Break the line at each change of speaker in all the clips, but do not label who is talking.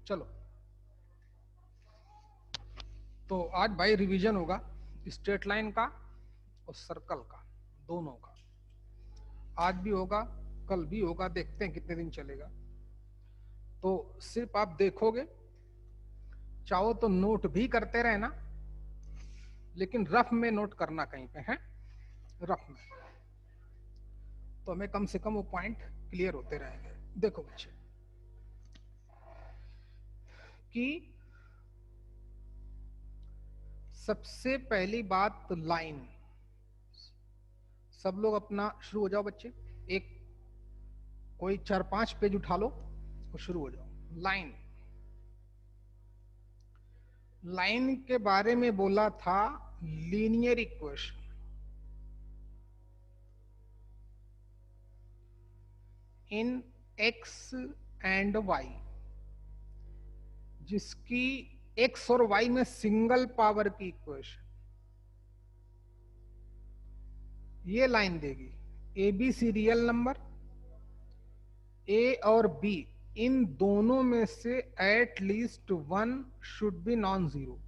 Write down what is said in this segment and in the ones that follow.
चलो, तो आज भाई रिवीजन होगा स्ट्रेट लाइन का और सर्कल का, दोनों का। आज भी होगा, कल भी होगा, देखते हैं कितने दिन चलेगा। तो सिर्फ आप देखोगे, चाहो तो नोट भी करते रहना, लेकिन रफ में नोट करना कहीं पे है, रफ में, तो हमें कम से कम वो पॉइंट क्लियर होते रहेंगे। देखो बच्चे कि सबसे पहली बात लाइन। सब लोग अपना शुरू हो जाओ बच्चे, एक कोई 4-5 पेज उठा लो और शुरू हो जाओ। लाइन, लाइन के बारे में बोला था linear equation. In x and y, जिसकी एक्स और वाई में सिंगल पावर की इक्वेशन, ये लाइन देगी। A b c real number, a और बी इन दोनों में से at least one should be non zero,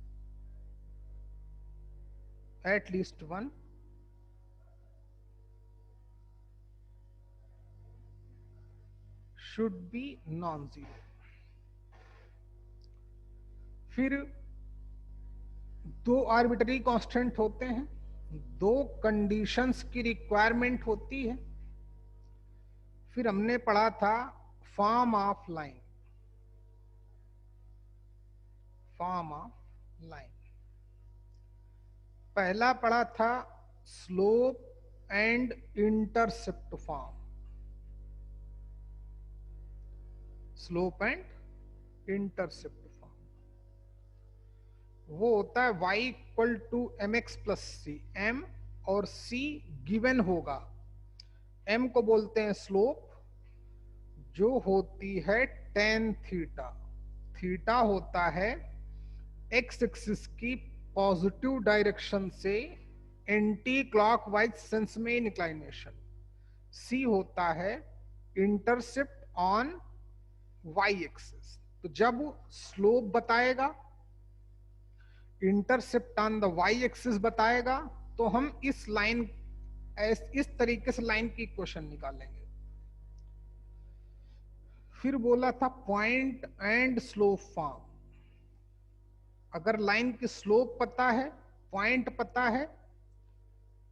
at least one should be non zero. फिर दो आर्बिट्ररी कांस्टेंट होते हैं, दो कंडीशंस की रिक्वायरमेंट होती है। फिर हमने पढ़ा था form of line, form of line. पहला पढ़ा था slope and intercept form, slope and intercept form. वो होता है y equal to m x plus c, m और c गिवन होगा। m को बोलते हैं स्लोप, जो होती है tan थीटा। थीटा होता है x एक्सिस की पॉजिटिव डायरेक्शन से एंटी क्लॉकवाइज सेंस में इंक्लाइनेशन। c होता है इंटरसेप्ट ऑन y एक्सिस। तो जब स्लोप बताएगा, intercept on the y axis बताएगा, तो हम इस लाइन, इस तरीके से लाइन की इक्वेशन निकालेंगे। फिर बोला था पॉइंट एंड स्लोप फॉर्म। अगर लाइन की स्लोप पता है, पॉइंट पता है,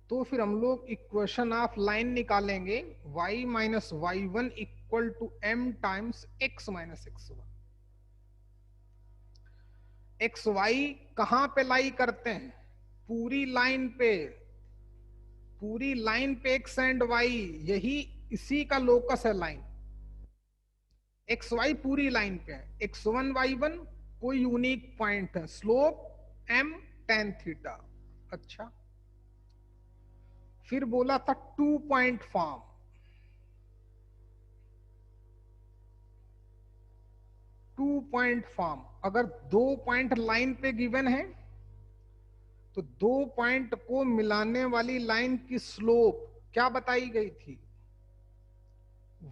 तो फिर हम लोग इक्वेशन ऑफ लाइन निकालेंगे y minus y one equal to m times x minus x one. X y कहां पे लाई करते हैं? पूरी लाइन पे, पूरी लाइन पे एक्स एंड वाई, यही इसी का लोकस है लाइन। एक्स वाई पूरी लाइन पे है, एक्स वन वाई वन कोई यूनिक पॉइंट है, स्लोप एम टेन थीटा। अच्छा, फिर बोला था 2 point form. Two point form, अगर 2 पॉइंट लाइन पे गिवन है, तो 2 पॉइंट को मिलाने वाली लाइन की स्लोप क्या बताई गई थी?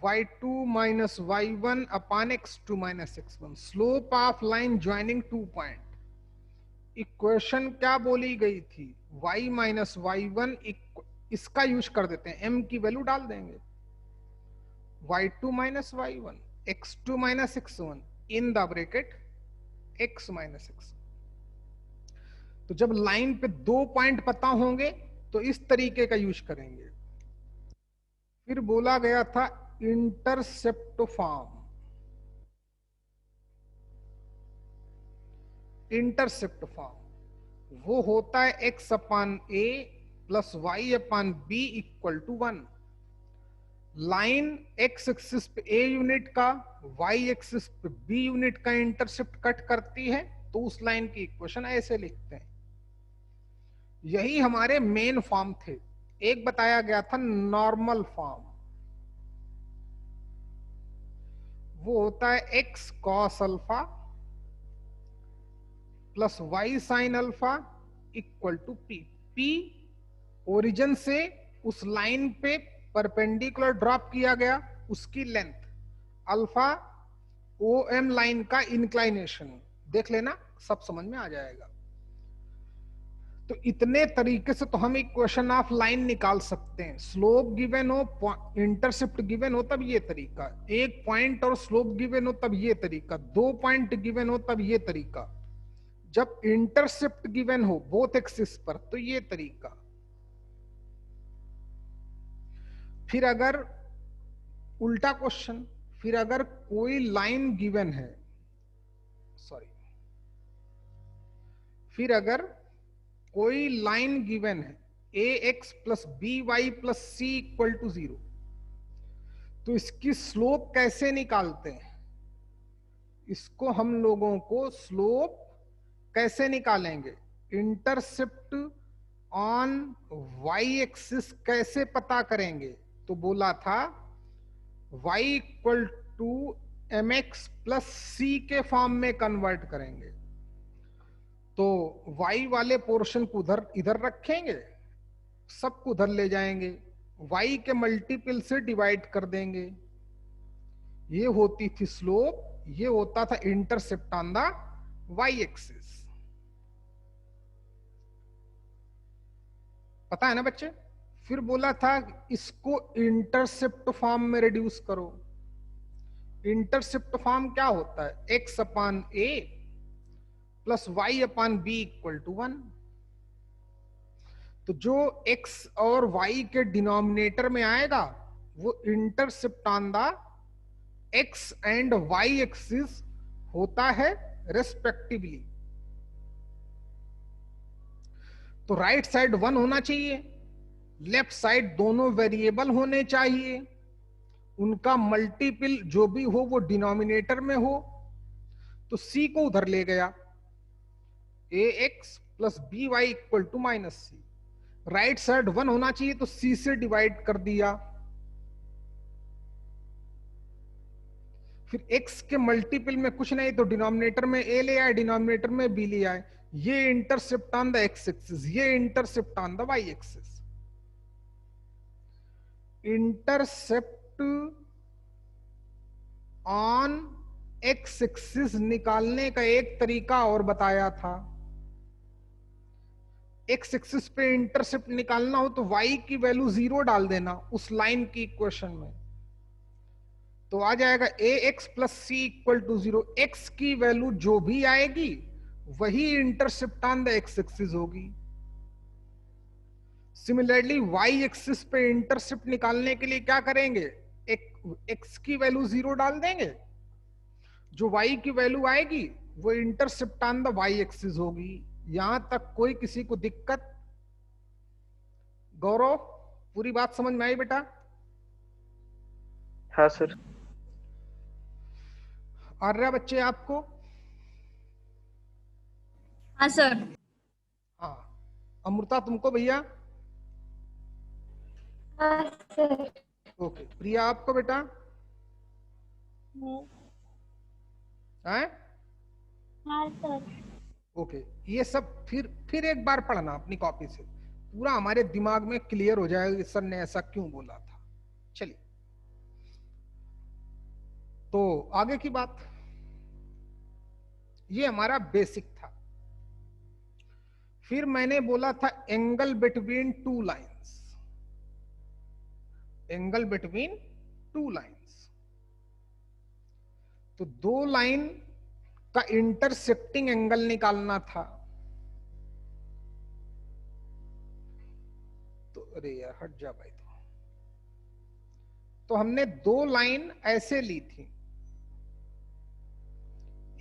y2 minus y one upon x2 minus x1, slope of line joining 2 point. Equation क्या बोली गई थी? y माइनस वाई वन, इसका यूज कर देते हैं, m की वैल्यू डाल देंगे, y2 minus y one x2 minus x1 in the bracket x minus x। तो जब लाइन पे 2 पॉइंट पता होंगे तो इस तरीके का यूज करेंगे। फिर बोला गया था इंटरसेप्ट फॉर्म। इंटरसेप्ट फॉर्म वो होता है x upon a plus y upon b equal to 1। Line x axis पे a यूनिट का, y एक्सिस पे b यूनिट का इंटरसेप्ट कट करती है, तो उस लाइन की इक्वेशन ऐसे लिखते हैं। यही हमारे मेन फॉर्म थे। एक बताया गया था नॉर्मल फॉर्म, वो होता है x cos alpha plus y sine alpha equal to p। p origin से उस लाइन पे परपेंडिकुलर ड्रॉप किया गया, उसकी length alpha O M line का इंक्लाइनेशन देख लेना, सब समझ में आ जाएगा। तो इतने तरीके से तो हम इक्वेशन ऑफ लाइन निकाल सकते हैं। स्लोप गिवन हो, इंटरसेप्ट गिवन हो तब ये तरीका, एक पॉइंट और स्लोप गिवन हो तब ये तरीका, दो पॉइंट गिवन हो तब ये तरीका, जब इंटरसेप्ट गिवन हो बोथ एक्सिस पर तो ये तरीका। फिर अगर उल्टा क्वेश्चन, फिर अगर कोई लाइन गिवन है, सॉरी, फिर अगर कोई लाइन गिवन है a x plus b y plus c equal to 0, तो इसकी स्लोप कैसे निकालते हैं? इसको हम लोगों को स्लोप कैसे निकालेंगे, इंटरसेप्ट ऑन वाई एक्सिस कैसे पता करेंगे? तो बोला था y equal to m x plus c के फॉर्म में कन्वर्ट करेंगे। तो y वाले पोर्शन को उधर इधर रखेंगे, सबको उधर ले जाएंगे, y के मल्टीपल से डिवाइड कर देंगे, ये होती थी स्लोप, ये होता था intercept on the y axis. पता है ना बच्चे? फिर बोला था इसको इंटरसेप्ट फॉर्म में रिड्यूस करो। इंटरसेप्ट फॉर्म क्या होता है, x upon a plus y upon b equal to 1। तो जो x और y के डिनोमिनेटर में आएगा वो intercept on the x and y axis होता है रेस्पेक्टिवली। तो राइट साइड 1 होना चाहिए, लेफ्ट साइड दोनों वेरिएबल होने चाहिए, उनका मल्टीपल जो भी हो वो डिनोमिनेटर में हो। तो c को उधर ले गया, ax plus b y equal to minus c. Right side 1 होना चाहिए तो c से डिवाइड कर दिया। फिर x के मल्टीपल में कुछ नहीं तो डिनोमिनेटर में a ले आए, डिनोमिनेटर में b ले आए। ये intercept on the x axis, ये intercept on the y axis. Intercept on x axis निकालने का एक तरीका और बताया था। x एक्सिस पे इंटरसेप्ट निकालना हो तो y की वैल्यू 0 डाल देना उस लाइन की इक्वेशन में, तो आ जाएगा ax plus c equal to 0। x की वैल्यू जो भी आएगी वही intercept on the x axis होगी। सिमिलरली y एक्सिस पे इंटरसेप्ट निकालने के लिए क्या करेंगे, x की वैल्यू 0 डाल देंगे, जो y की वैल्यू आएगी वो intercept on the y axis होगी। यहां तक कोई किसी को दिक्कत? गौरव, पूरी बात समझ में आई बेटा?
हाँ सर।
आर्या बच्चे आपको?
हाँ सर।
हाँ, अमृता तुमको भैया?
हाँ सर।
ओके, प्रिया आपको बेटा? हैं?
हाँ सर।
ओके, ये सब फिर एक बार पढ़ना अपनी कॉपी से, पूरा हमारे दिमाग में क्लियर हो जाएगा सर ने ऐसा क्यों बोला था। चलिए, तो आगे की बात, ये हमारा बेसिक था। फिर मैंने बोला था angle between two lines, angle between two lines. तो दो लाइन का इंटरसेक्टिंग एंगल निकालना था। तो अरे यार हट जा भाई। तो हमने दो लाइन ऐसे ली थी,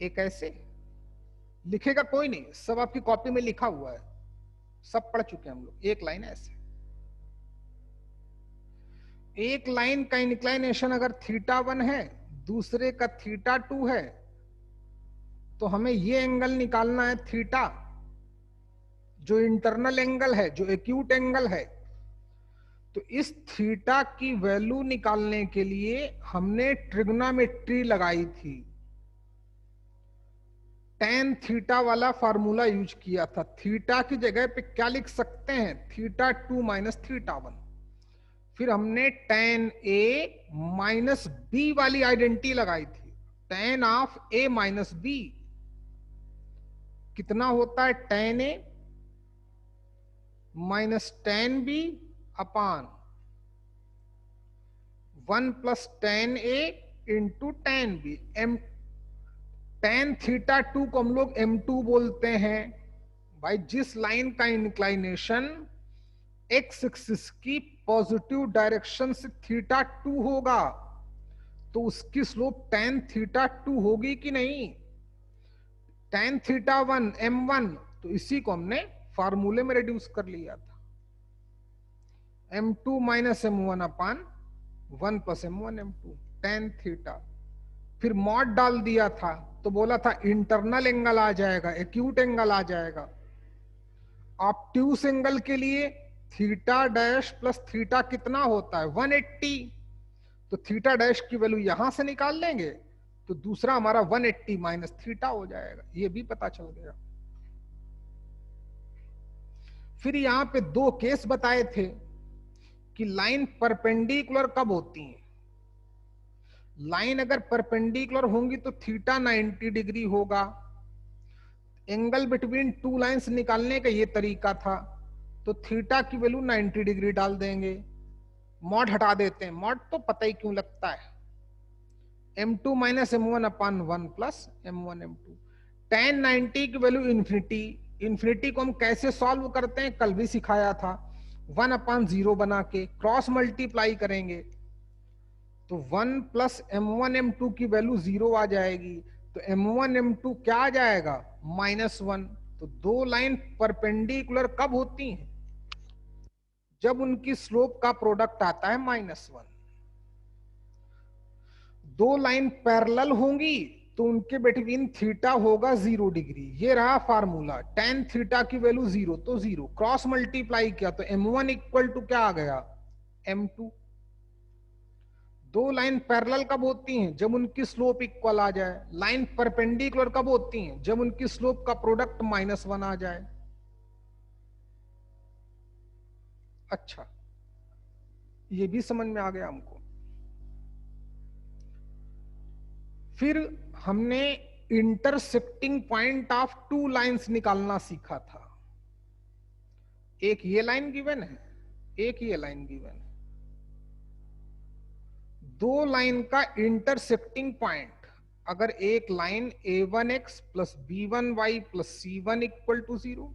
एक ऐसे, लिखेगा कोई नहीं, सब आपकी कॉपी में लिखा हुआ है, सब पढ़ चुके हैं हम लोग। एक लाइन ऐसे, एक लाइन का इंक्लाइनेशन अगर θ1 है, दूसरे का θ2 है, तो हमें ये एंगल निकालना है थीटा, जो इंटरनल एंगल है, जो एक्यूट एंगल है। तो इस थीटा की वैल्यू निकालने के लिए हमने ट्रिग्नोमेट्री लगाई थी, tan थीटा वाला फार्मूला यूज किया था। थीटा की जगह पे क्या लिख सकते हैं, θ2 माइनस θ1। फिर हमने tan A माइनस B वाली आइडेंटिटी लगाई थी। tan of a minus b कितना होता है, tan a minus tan b upon 1 plus tan a into tan b। m tan theta 2 को हम लोग m2 बोलते हैं भाई। जिस लाइन का इंक्लाइनेशन एक्स एक्सिस की पॉजिटिव डायरेक्शन से थीटा 2 होगा तो उसकी स्लोप tan थीटा 2 होगी कि नहीं। tan थीटा 1 m1, तो इसी को हमने फार्मूले में रिड्यूस कर लिया था, m2 माइनस m1 अपान 1 plus m1 m2 tan theta. फिर मॉड डाल दिया था तो बोला था इंटरनल एंगल आ जाएगा, एक्यूट एंगल आ जाएगा। ऑब्ट्यूस एंगल के लिए थीटा डैश प्लस थीटा कितना होता है 180, तो थीटा डैश की वैल्यू यहां से निकाल लेंगे तो दूसरा हमारा 180 माइनस थीटा हो जाएगा, ये भी पता चल गया। फिर यहां पे दो केस बताए थे कि लाइन परपेंडिकुलर कब होती है। लाइन अगर परपेंडिकुलर होंगी तो थीटा 90 डिग्री होगा। एंगल बिटवीन टू लाइंस निकालने का ये तरीका था, तो थीटा की वैल्यू 90 डिग्री डाल देंगे, मॉड हटा देते हैं, मॉड तो पता ही क्यों लगता है, m2 माइनस m1 अपान 1 प्लस m1 m2। tan 90 की वैल्यू इन्फिनिटी, इन्फिनिटी को हम कैसे सॉल्व करते हैं कल भी सिखाया था, 1 अपान 0 बना के क्रॉस मल्टीप्लाई करेंगे तो 1 प्लस m1 m2 की वैल्यू 0 आ जाएगी, तो m1 m2 क्या आ जाएगा -1। तो दो लाइन परपेंडिकुलर कब होती हैं, जब उनकी स्लोप का प्रोडक्ट आता है -1। दो लाइन पैरेलल होंगी तो उनके बिटवीन थीटा होगा 0 डिग्री। ये रहा फार्मूला, tan थीटा की वैल्यू 0 तो 0, क्रॉस मल्टीप्लाई किया तो m1 इक्वल टू क्या आ गया m2। दो लाइन पैरेलल कब होती हैं, जब उनकी स्लोप इक्वल आ जाए। लाइन परपेंडिकुलर कब होती हैं, जब उनकी स्लोप का प्रोडक्ट -1 आ जाए। अच्छा, ये भी समझ में आ गया हमको। फिर हमने intersecting point of two lines निकालना सीखा था। एक ये लाइन गिवन है, एक ये लाइन गिवन है। दो लाइन का इंटरसेक्टिंग पॉइंट, अगर एक line a1x plus b1y plus c1 equal to 0,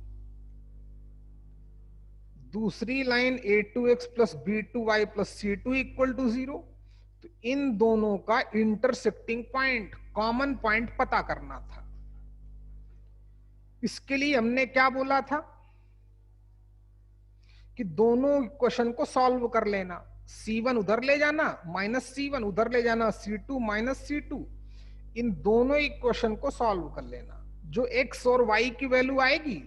दूसरी line a2x plus b2y plus c2 equal to 0, तो इन दोनों का इंटरसेक्टिंग पॉइंट, कॉमन पॉइंट पता करना था। इसके लिए हमने क्या बोला था कि दोनों इक्वेशन को सॉल्व कर लेना, c1 उधर ले जाना माइनस c1 उधर ले जाना, c2 माइनस c2, इन दोनों इक्वेशन को सॉल्व कर लेना। जो x और y की वैल्यू आएगी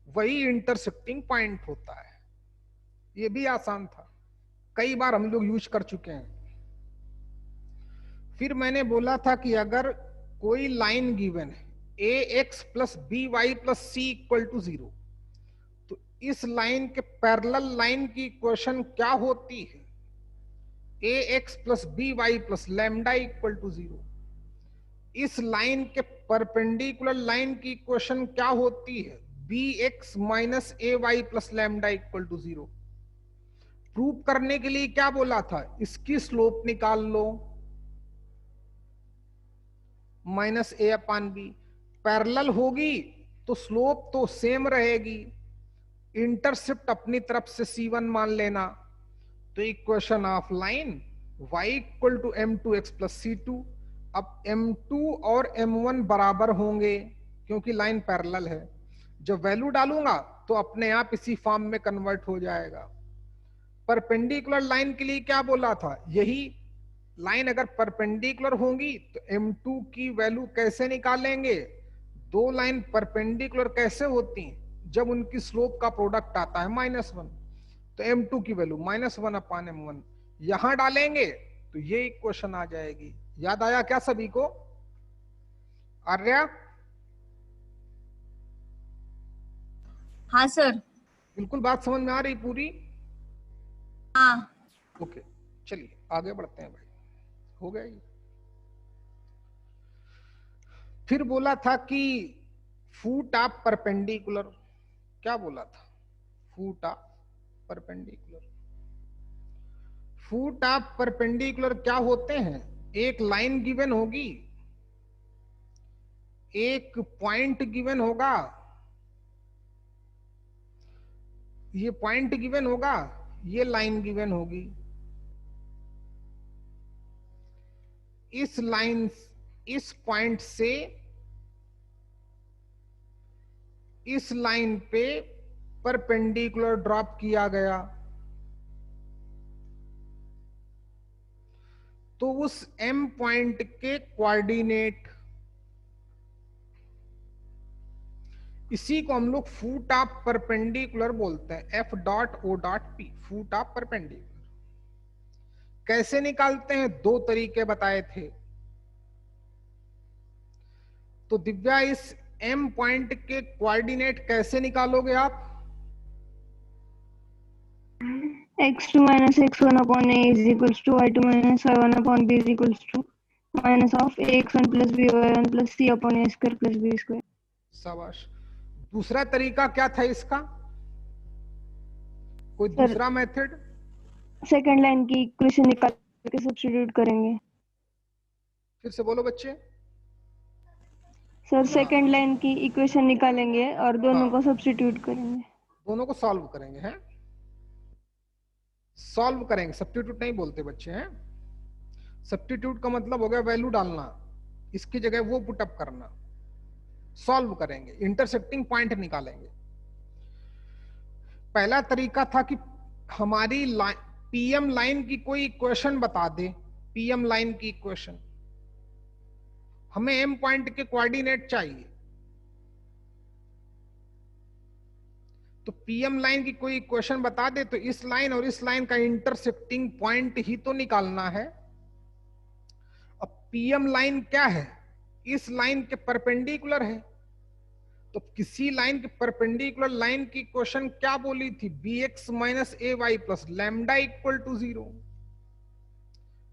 वही इंटरसेक्टिंग पॉइंट होता है। ये भी आसान था, कई बार हम लोग यूज कर चुके हैं। फिर मैंने बोला था कि अगर कोई लाइन गिवन है ax plus by plus c equal to 0, तो इस लाइन के पैरेलल लाइन की इक्वेशन क्या होती है, ax plus by plus lambda equal to 0। इस लाइन के परपेंडिकुलर लाइन की इक्वेशन क्या होती है, bx minus ay plus lambda equal to 0। Prove करने के लिए क्या बोला था, इसकी स्लोप निकाल लो minus a upon b. Parallel होगी तो स्लोप तो सेम रहेगी, इंटरसेप्ट अपनी तरफ से c1 मान लेना, तो equation of line y equal to m2x plus c2। अब m2 और m1 बराबर होंगे क्योंकि लाइन पैरेलल है, जब वैल्यू डालूंगा तो अपने आप इसी फॉर्म में कन्वर्ट हो जाएगा। परपेंडिकुलर लाइन के लिए क्या बोला था, यही लाइन अगर परपेंडिकुलर होंगी तो m2 की वैल्यू कैसे निकालेंगे, दो लाइन परपेंडिकुलर कैसे होती हैं, जब उनकी स्लोप का प्रोडक्ट आता है -1, तो m2 की वैल्यू -1 अपान m1 यहां डालेंगे तो ये इक्वेशन आ जाएगी। याद आया क्या सभी को, आर्या?
हाँ सर।
बिल्कुल बात समझ में आ रही पूरी?
हाँ।
ओके, चलिए आगे बढ़ते हैं भाई, हो गया ये। फिर बोला था कि फूट ऑफ परपेंडिकुलर, क्या बोला था? फूट of perpendicular. Foot of perpendicular क्या होते हैं? एक लाइन गिवन होगी, एक पॉइंट गिवन होगा, ये पॉइंट गिवन होगा, ये लाइन गिवन होगी। इस लाइन, इस पॉइंट से इस लाइन पे परपेंडिकुलर ड्रॉप किया गया, तो उस एम पॉइंट के कोऑर्डिनेट, इसी को हम लोग फूट ऑफ परपेंडिकुलर बोलते हैं, F dot O dot P, foot of perpendicular. कैसे निकालते हैं? दो तरीके बताए थे। तो दिव्या, इस एम पॉइंट के कोऑर्डिनेट कैसे निकालोगे आप?
x2 minus x1 upon a is equals to y2 minus y1 upon b is equals to minus of ax1 plus by1 plus c upon a square plus b square।
शाबाश। दूसरा तरीका क्या था इसका? कोई दूसरा मेथड?
सेकंड लाइन की equation निकाल के सब्स्टिट्यूट करेंगे।
फिर से बोलो बच्चे।
सर सेकंड लाइन की इक्वेशन निकालेंगे और दोनों को सब्स्टिट्यूट करेंगे।
दोनों को सॉल्व करेंगे, हैं? सॉल्व करेंगे, सब्स्टिट्यूट नहीं बोलते बच्चे, हैं? सब्स्टिट्यूट का मतलब हो गया वैल्यू डालना, इसकी जगह वो पुटअप करना। सॉल्व करेंगे, इंटरसेक्टिंग पॉइंट निकालेंगे। पहला तरीका था कि हमारी पीएम लाइन की कोई इक्वेशन बता दे, पीएम लाइन की इक्वेशन, हमें एम पॉइंट के कोऑर्डिनेट चाहिए, तो पीएम लाइन की कोई इक्वेशन बता दे, तो इस लाइन और इस लाइन का इंटरसेक्टिंग पॉइंट ही तो निकालना है। अब पीएम लाइन क्या है? इस लाइन के परपेंडिकुलर है, तो किसी लाइन के परपेंडिकुलर लाइन की इक्वेशन क्या बोली थी? bx minus a y plus lambda equal to 0।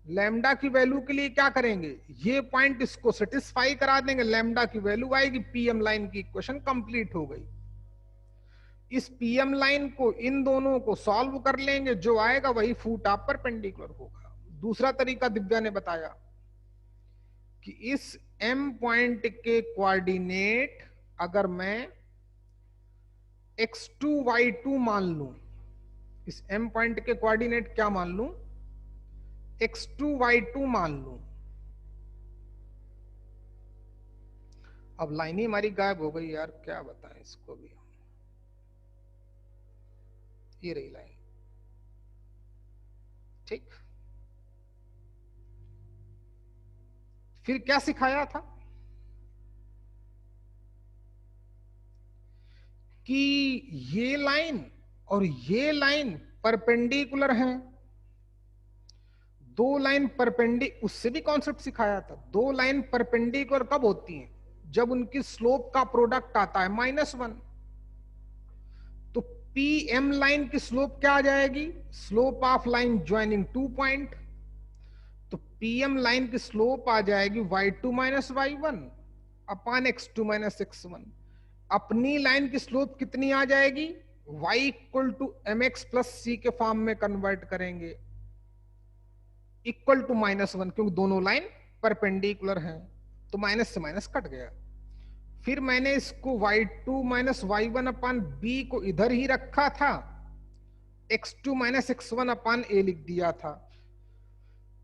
Lambda की वैल्यू के लिए क्या करेंगे? ये पॉइंट इसको सेटिस्फाई करा देंगे, लैम्डा की वैल्यू आएगी, पीएम लाइन की इक्वेशन कंप्लीट हो गई। इस पीएम लाइन को, इन दोनों को सॉल्व कर लेंगे, जो आएगा वही फूट ऑफ परपेंडिकुलर होगा। दूसरा तरीका दिव्या ने बताया कि इस एम पॉइंट के कोऑर्डिनेट अगर मैं x2 y2 मान लूं, इस एम पॉइंट के कोऑर्डिनेट क्या मान लूं? x2 y2 मान लूं। अब लाइन ही हमारी गायब हो गई यार, क्या बताएं इसको भी। ये रही लाइन, ठीक। फिर क्या सिखाया था कि ये लाइन और ये लाइन परपेंडिकुलर हैं। दो लाइन उससे भी कॉन्सेप्ट सिखाया था। दो लाइन परपेंडिकुलर कब होती हैं? जब उनकी स्लोप का प्रोडक्ट आता है -1। तो पीएम लाइन की स्लोप क्या आ जाएगी? Slope of line joining 2 point. तो पीएम लाइन की स्लोप आ जाएगी y2 minus y1 upon x2 minus x1। अपनी लाइन की स्लोप कितनी आ जाएगी? y equal to mx plus c के फॉर्म में कन्वर्ट करेंगे, इक्वल टू -1, क्योंकि दोनों लाइन परपेंडिकुलर हैं, तो माइनस से माइनस कट गया। फिर मैंने इसको y2 minus y1 upon b को इधर ही रखा था, x2 minus x1 upon a लिख दिया था।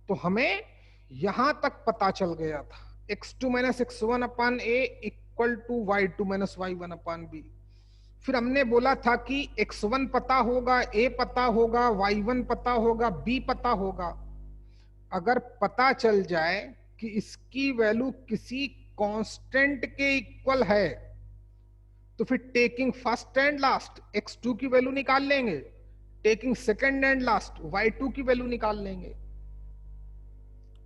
तो हमें यहां तक पता चल गया था, x2 minus x1 upon a equal to y2 minus y1 upon b। फिर हमने बोला था कि x1 पता होगा, a पता होगा, y1 पता होगा, b पता होगा। अगर पता चल जाए कि इसकी वैल्यू किसी कांस्टेंट के इक्वल है, तो फिर taking first and last x2 की वैल्यू निकाल लेंगे, taking second and last y2 की वैल्यू निकाल लेंगे।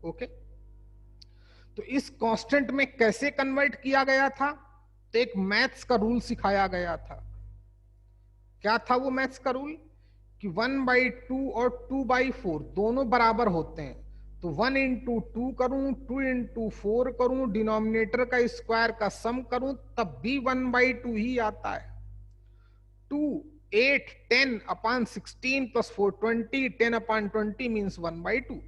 ओके, तो इस कांस्टेंट में कैसे कन्वर्ट किया गया था? तो एक मैथ्स का रूल सिखाया गया था। क्या था वो मैथ्स का रूल? कि 1/2 और 2/4 दोनों बराबर होते हैं, तो 1 इंटू 2 करूं, 2 इंटू 4 करूं, डिनोमिनेटर का स्क्वायर का सम करूं, तब भी 1/2 ही आता है। 2 8 10 अपॉन 16 प्लस 4 20, 10 अपॉन 20 मीन्स 1/2।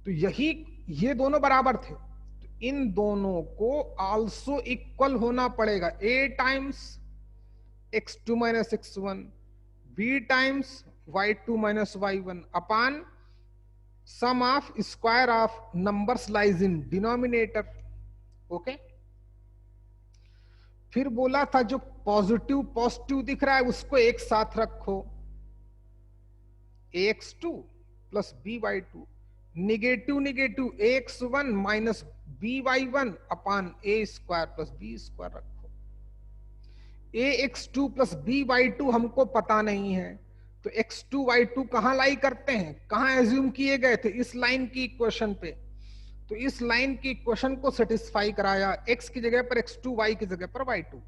तो यही ये दोनों बराबर थे, तो इन दोनों को आल्सो इक्वल होना पड़ेगा। a times x2 minus x1, b times y2 minus y1 upon sum of square of numbers lies in denominator. Okay, फिर बोला था जो पॉजिटिव पॉजिटिव दिख रहा है उसको एक साथ रखो, ax2 plus by2, negative negative ax1 minus by1 upon a square plus b square रखो। ax2 प्लस by2 हमको पता नहीं है, तो x2 y2 कहां लाई करते हैं, कहां एज्यूम किए गए थे, इस लाइन की इक्वेशन पे। तो इस लाइन की इक्वेशन को सेटिस्फाई कराया, x की जगह पर x2, y की जगह पर y2।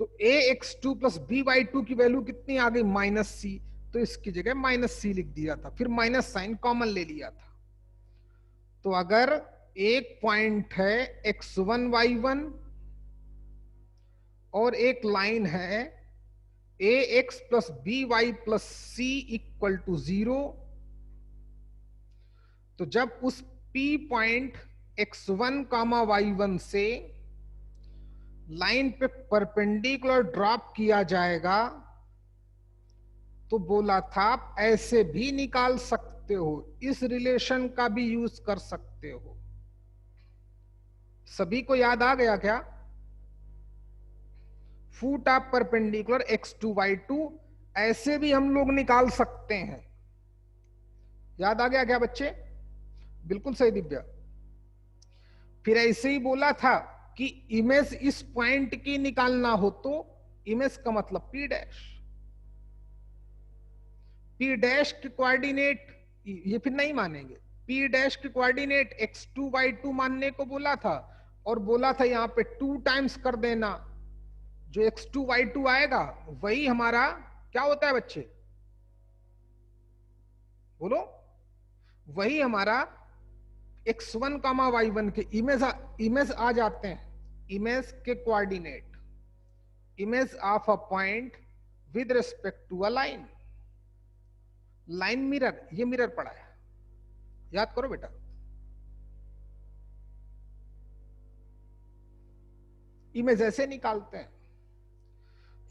तो ax2 प्लस by2 की वैल्यू कितनी आ गई, -c, तो इसकी जगह -c लिख दिया था, फिर माइनस साइन कॉमन ले लिया था। तो अगर एक पॉइंट है x1 y1 और एक लाइन है ax plus by plus c equal to 0, तो जब उस P पॉइंट x1 कामा y1 से लाइन पे परपेंडिकुलर ड्रॉप किया जाएगा, तो बोला था आप ऐसे भी निकाल सकते हो, इस रिलेशन का भी यूज कर सकते हो। सभी को याद आ गया क्या? Foot of perpendicular x2 y2 ऐसे भी हम लोग निकाल सकते हैं। याद आ गया क्या बच्चे? बिल्कुल सही दिव्या। फिर ऐसे ही बोला था कि इमेज इस पॉइंट की निकालना हो तो इमेज का मतलब P डैश, P डैश के कोऑर्डिनेट ये फिर नहीं मानेंगे, P डैश के कोऑर्डिनेट x2 y2 मानने को बोला था, और बोला था यहां पे 2 टाइम्स कर देना, जो x2 y2 आएगा वही हमारा क्या होता है बच्चे, बोलो, वही हमारा x1 कामा y1 के इमेज आ जाते हैं, इमेज के coordinate, image of a point with respect to a line. Line mirror, ये मिरर पढ़ा है, याद करो बेटा। इमेज ऐसे निकालते हैं।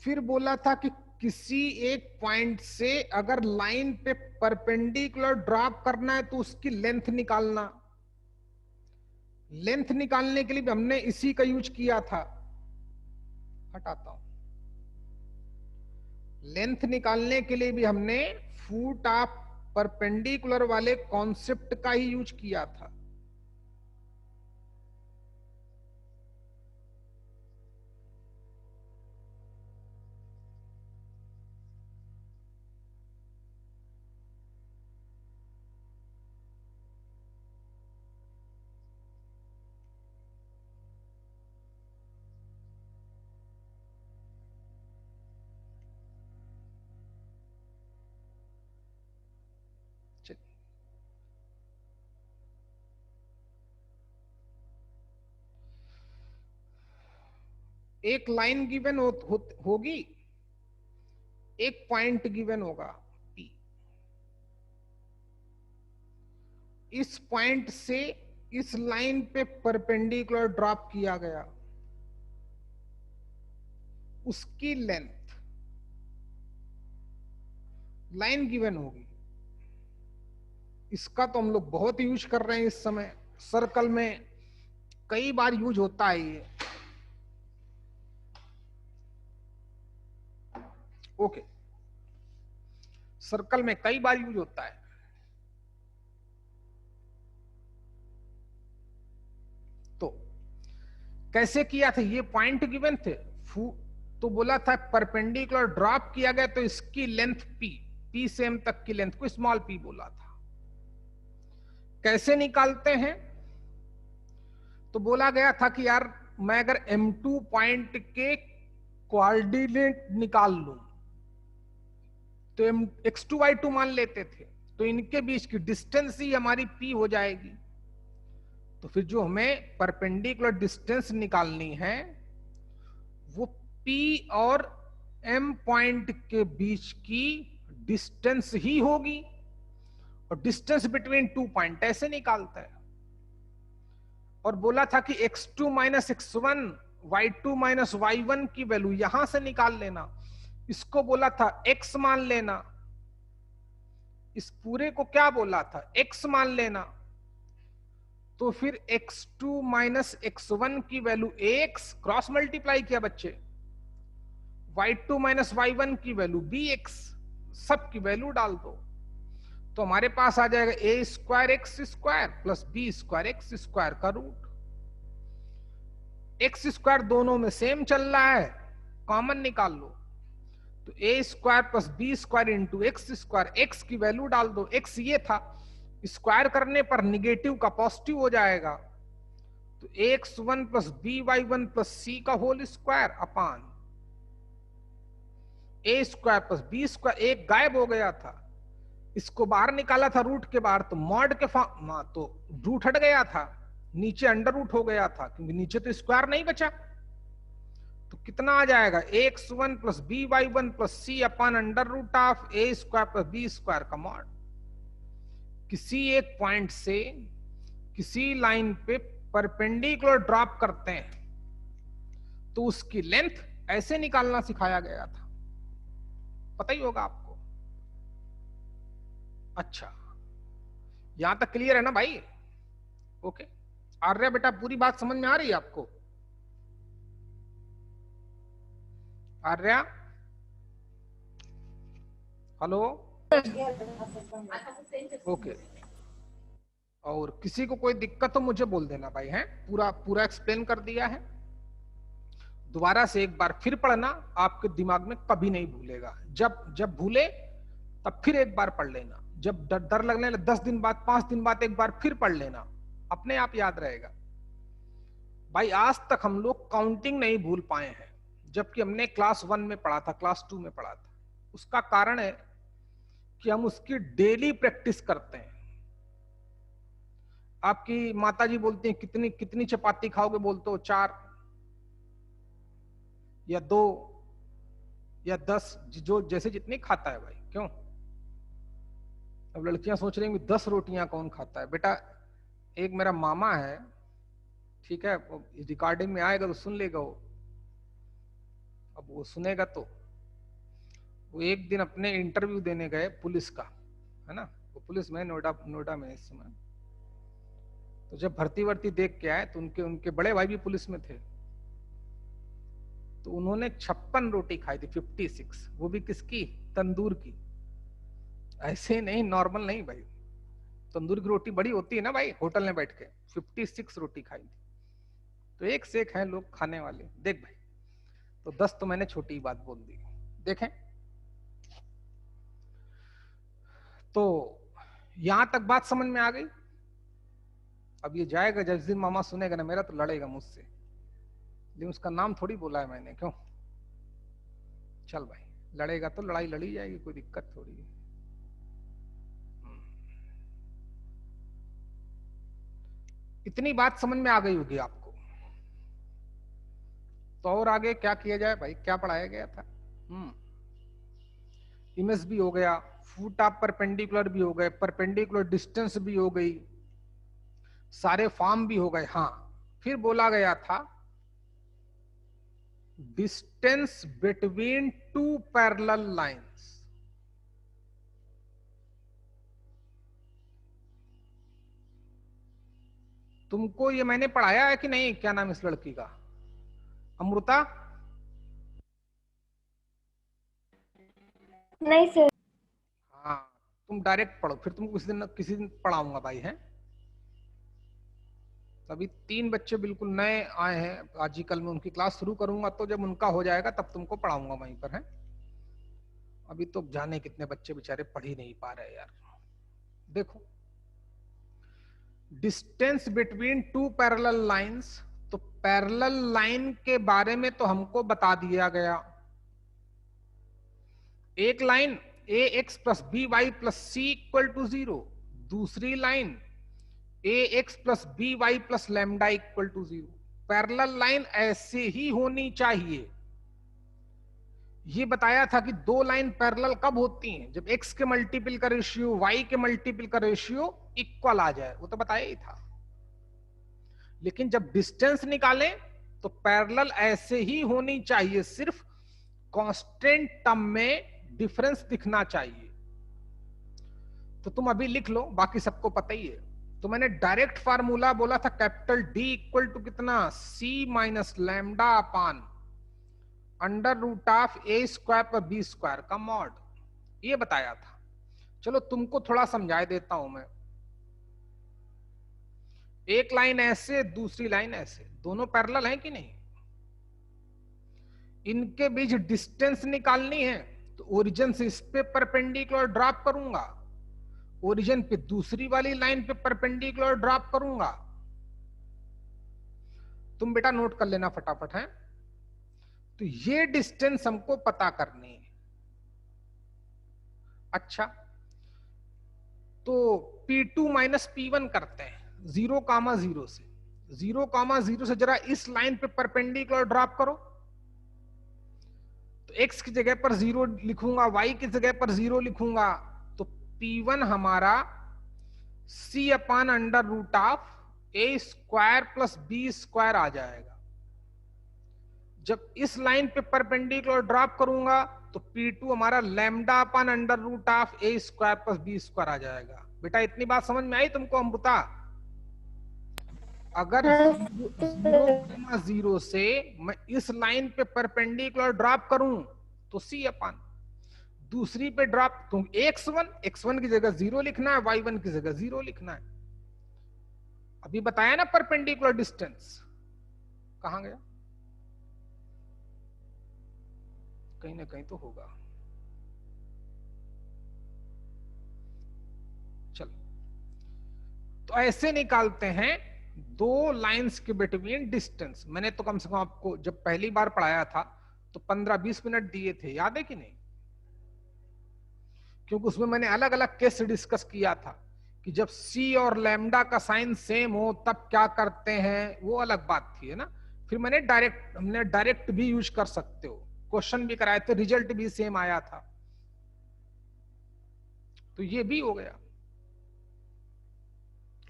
फिर बोला था कि किसी एक पॉइंट से अगर लाइन पे परपेंडिकुलर ड्रॉप करना है तो उसकी लेंथ निकालना। लेंथ निकालने के लिए भी हमने इसी का यूज किया था, हटाता हूं। लेंथ निकालने के लिए भी हमने फुट ऑफ परपेंडिकुलर वाले कॉन्सेप्ट का ही यूज किया था। एक लाइन गिवन होगी, एक पॉइंट गिवन होगा P, इस पॉइंट से इस लाइन पे परपेंडिकुलर ड्रॉप किया गया, उसकी लेंथ, लाइन गिवन होगी। इसका तो हम लोग बहुत यूज कर रहे हैं इस समय, सर्कल में कई बार यूज होता है ये। ओके, सर्कल में कई बार यूज होता है। तो कैसे किया था, ये पॉइंट गिवन थे, तो बोला था परपेंडिकुलर ड्रॉप किया गया तो इसकी लेंथ P से M तक की लेंथ को स्मॉल p बोला था। कैसे निकालते हैं, तो बोला गया था कि यार मैं अगर M2 पॉइंट के कोऑर्डिनेट निकाल लूं तो x2 y2 मान लेते थे, तो इनके बीच की डिस्टेंस ही हमारी p हो जाएगी। तो फिर जो हमें परपेंडिकुलर डिस्टेंस निकालनी है वो p और m पॉइंट के बीच की डिस्टेंस ही होगी, और डिस्टेंस बिटवीन 2 पॉइंट ऐसे निकालता है। और बोला था कि x2 minus x1 y2 minus y1 की वैल्यू यहां से निकाल लेना। इसको बोला था x मान लेना, इस पूरे को क्या बोला था, x मान लेना। तो फिर x2 माइनस x1 की वैल्यू ax क्रॉस मल्टीप्लाई किया बच्चे, y2 माइनस y1 की वैल्यू bx, सब की वैल्यू डाल दो तो हमारे पास आ जाएगा a square x square plus b square x square का रूट। एक्स स्क्वायर दोनों में सेम चल रहा है, कॉमन निकाल लो। तो a square plus b square into x square, x की वैल्यू डाल दो, एक्स ये था, स्क्वायर करने पर निगेटिव का पॉजिटिव हो जाएगा। तो ax1 plus b y one plus c का whole square upon a square plus b square, एक गायब हो गया था, इसको बाहर निकाला था रूट के बाहर, तो मॉड के तो रूट हट गया था, नीचे अंडर रूट हो गया था क्योंकि नीचे तो स्क्वायर नहीं बचा। तो कितना आ जाएगा, ax1 plus b y one plus c upon under root of a square plus b square का मॉड। किसी एक पॉइंट से किसी लाइन पे परपेंडिकुलर ड्रॉप करते हैं तो उसकी लेंथ ऐसे निकालना सिखाया गया था, पता ही होगा आपको। अच्छा, यहां तक क्लियर है ना भाई? ओके, आर्या बेटा पूरी बात समझ में आ रही है आपको? Arya, hello, okay. और किसी को कोई दिक्कत तो मुझे बोल देना भाई, है पूरा पूरा एक्सप्लेन कर दिया है। दोबारा से एक बार फिर पढ़ना, आपके दिमाग में कभी नहीं भूलेगा। जब जब भूले तब फिर एक बार पढ़ लेना, जब डर लगने लगे 10 दिन बाद 5 दिन बाद एक बार फिर पढ़ लेना, अपने आप याद रहेगा। भाई आज तक हम लोग काउंटिंग नहीं भूल पाए हैं, जबकि हमने क्लास 1 में पढ़ा था, क्लास 2 में पढ़ा था। उसका कारण है कि हम उसकी डेली प्रैक्टिस करते हैं। आपकी माताजी बोलती हैं कितनी कितनी चपाती खाओगे, बोलते हो 4 या 2 या 10, जो जैसे जितनी खाता है भाई। क्यों? अब लड़कियां सोच रही हैं 10 रोटियां कौन खाता है। बेटा एक मेरा मामा है, ठीक है, रिकॉर्डिंग में आएगा तो सुन लेगा वो। अब वो सुनेगा तो वो एक दिन अपने इंटरव्यू देने गए पुलिस का, है ना, वो पुलिस में नोएडा में इस समय। तो जब भर्ती वर्ती देख के आए तो उनके बड़े भाई भी पुलिस में थे, तो उन्होंने 56 रोटी खाई थी, 56, वो भी किसकी, तंदूर की। ऐसे नहीं, नॉर्मल नहीं भाई, तंदूर की रोटी बड़ी होती है ना भाई, होटल में बैठ के 56 रोटी खाई थी। तो एक से एक हैं लोग खाने वाले, देख भाई। तो 10 तो मैंने छोटी बात बोल दी, देखें। तो यहां तक बात समझ में आ गई। अब ये जाएगा, जिस दिन मामा सुनेगा ना मेरा, तो लड़ेगा मुझसे, लेकिन उसका नाम थोड़ी बोला है मैंने। क्यों? चल भाई, लड़ेगा तो लड़ाई लड़ी जाएगी, कोई दिक्कत थोड़ी है। इतनी बात समझ में आ गई होगी आपको। तो और आगे क्या किया जाए भाई, क्या पढ़ाया गया था? इमेज भी हो गया, फुट ऑफ परपेंडिकुलर भी हो गए, परपेंडिकुलर डिस्टेंस भी हो गई, सारे फॉर्म भी हो गए। हाँ, फिर बोला गया था डिस्टेंस बिटवीन 2 पैरेलल लाइंस। तुमको ये मैंने पढ़ाया है कि नहीं? क्या नाम इस लड़की का? अमृता?
नहीं सर।
हाँ, तुम डायरेक्ट पढ़ो, फिर तुमको किसी दिन पढ़ाऊंगा भाई, है। अभी 3 बच्चे बिल्कुल नए आए हैं, आज ही कल में उनकी क्लास शुरू करूंगा, तो जब उनका हो जाएगा तब तुमको पढ़ाऊंगा वहीं पर, है। अभी तो जाने कितने बच्चे बेचारे पढ़ ही नहीं पा रहे यार। देखो, डिस्टेंस बिटवीन 2 पैरेलल लाइंस, तो पैरेलल लाइन के बारे में तो हमको बता दिया गया। एक line a x plus b y plus c equal to 0, दूसरी line a x plus b y plus lambda equal to 0। Parallel line ऐसे ही होनी चाहिए। ये बताया था कि दो लाइन पैरेलल कब होती हैं, जब x के मल्टीपल का रेशियो y के मल्टीपल का रेशियो इक्वल आ जाए, वो तो बताया ही था। लेकिन जब डिस्टेंस निकालें तो पैरेलल ऐसे ही होनी चाहिए, सिर्फ कांस्टेंट टर्म में डिफरेंस दिखना चाहिए। तो तुम अभी लिख लो, बाकी सबको पता ही है। तो मैंने डायरेक्ट फार्मूला बोला था कैपिटल डी इक्वल टू कितना, c minus lambda upon under root of a square पर बी स्क्वायर का मॉड, ये बताया था। चलो तुमको थोड़ा समझा देता हूं मैं। एक लाइन ऐसे, दूसरी लाइन ऐसे, दोनों पैरेलल हैं कि नहीं? इनके बीच डिस्टेंस निकालनी है, तो ओरिजिन से इस पे परपेंडिकुलर ड्रॉप करूंगा, ओरिजिन पे दूसरी वाली लाइन पे परपेंडिकुलर ड्रॉप करूंगा। तुम बेटा नोट कर लेना फटाफट है। तो ये डिस्टेंस हमको पता करनी है। अच्छा, तो P2 माइनस P1 करते हैं 0,0 से। 0,0 से जरा इस लाइन पे परपेंडिकुलर ड्रॉप करो। तो x की जगह पर 0 लिखूंगा, y की जगह पर 0 लिखूंगा, तो P1 हमारा c upon under root of a square plus b square आ जाएगा। जब इस लाइन पे परपेंडिकुलर ड्रॉप करूंगा तो P2 हमारा lambda upon under root of a square plus b square आ जाएगा। बेटा इतनी बात समझ में आई तुमको अमृता? अगर 0,0 से मैं इस लाइन पे परपेंडिकुलर ड्रॉप करूं तो c अपान, दूसरी पे ड्रॉप तो x1 की जगह 0 लिखना है, y1 की जगह 0 लिखना है। अभी बताया ना परपेंडिकुलर डिस्टेंस, कहां गया? कहीं ना कहीं तो होगा। चलो, तो ऐसे निकालते हैं दो लाइंस के बिटवीन डिस्टेंस। मैंने तो कम से कम आपको जब पहली बार पढ़ाया था तो 15-20 मिनट दिए थे, याद है कि नहीं? क्योंकि उसमें मैंने अलग अलग केस डिस्कस किया था कि जब c और लैम्डा का साइन सेम हो तब क्या करते हैं, वो अलग बात थी, है ना। फिर हमने डायरेक्ट भी यूज कर सकते हो, क्वेश्चन भी कराए थे, रिजल्ट भी सेम आया था। तो ये भी हो गया।